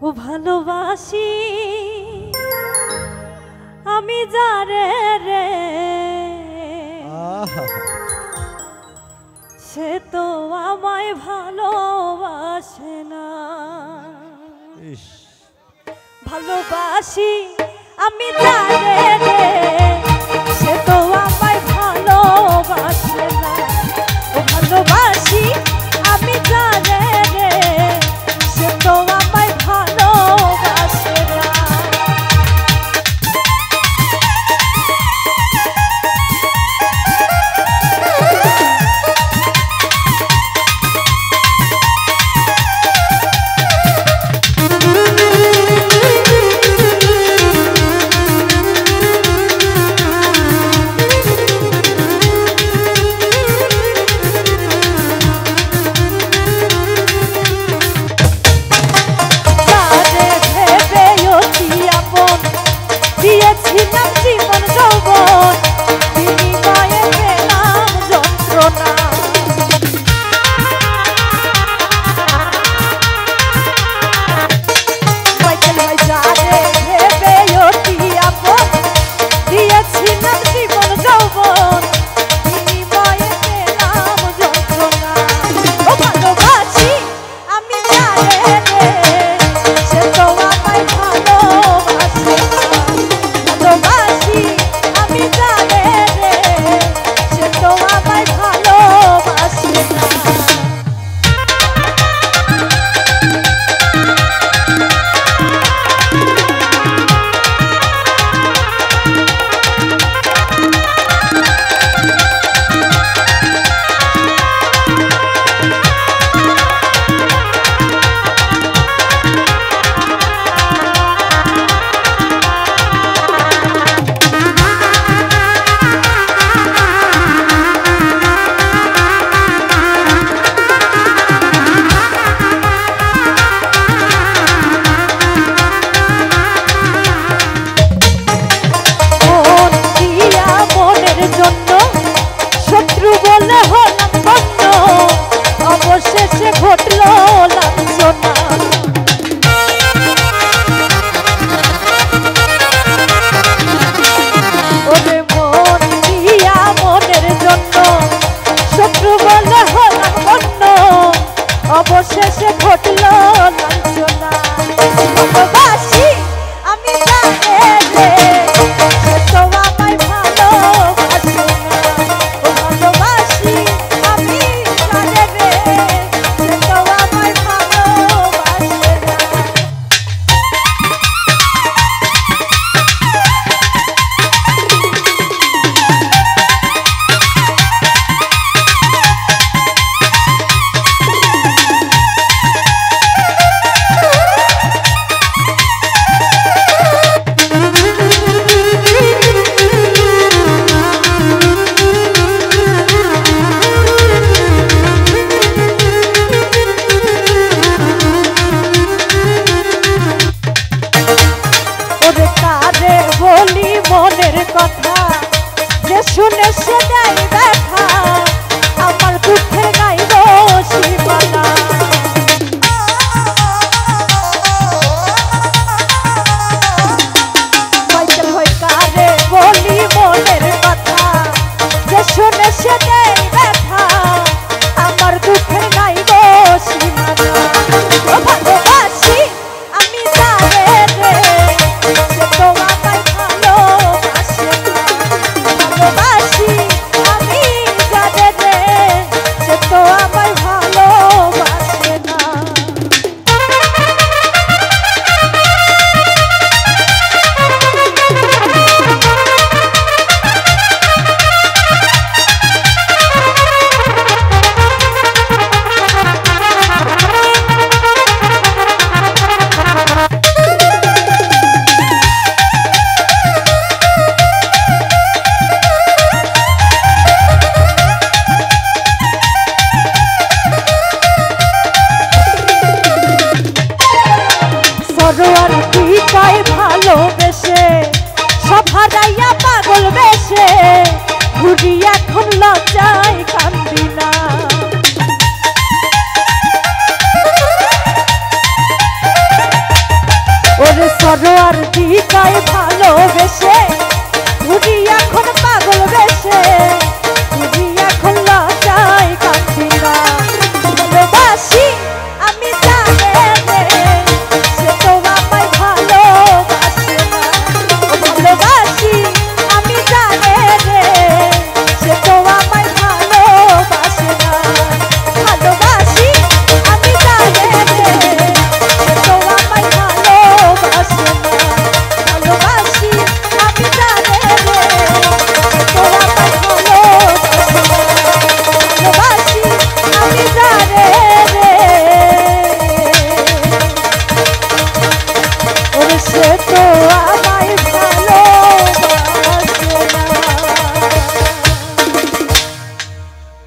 ও ভালোবাসি আমি যারে রে সে তো আমায় ভালোবাসে না। ভালোবাসি আমি যারে রে সে তো আমায় ভালোবাসে না। ও ভালোবাসি আমি যারে রে সে তো আমায় ভালোবাসে না। দিয়েছিলাম জীবন যৌবন বিনিময়ে পেলাম যন্ত্রণা। যারে ভেবে অতি আপন দিয়েছিলাম জীবন যৌবন বিনিময়ে পেলাম যন্ত্রণা। ও ভালোবাসি আমি যারে রে সে তো আমায় ভালোবাসে না। ভালোবাসি আমি যারে রে সে তো আমায় ভালোবাসে না। শত্রু বলে হলাম বন্ধ অবশেষে ঘটলো লাঞ্ছনা। ওরে মন দিয়া মনের জন্য শত্রু বলে হলাম বন্ধ অবশেষে ঘটলো লাঞ্ছনা। ভালোবাসি আমি যারে রে সে তো আমায় ভালোবাসে না। ভালোবাসি আমি যারে রে সে তো আমায় ভালোবাসে না। বলি মনের কথা যে শুনে সে দেয় ব্যথা আমার দুঃখের গাইব সীমানা। বাইকেল হই কারে বলি মনের কথা যে শুনে সে দেয় ব্যথা আমার দুঃখের গাইব সীমানা। ভালোবাসি আমি যারে রে সে তো আমায় ভালোবাসে না। ভালোবাসি আমি যারে রে সে তো আমায় ভালোবাসে না। সরোয়ার পিতায় ভালোবেসে সব হারাইয়া পাগল বেশে ঘুরি এখন লজ্জায় কান্দি না। সরোয়ার দিকায় ভালোবেসে ঘুরি এখন পাগল বেশে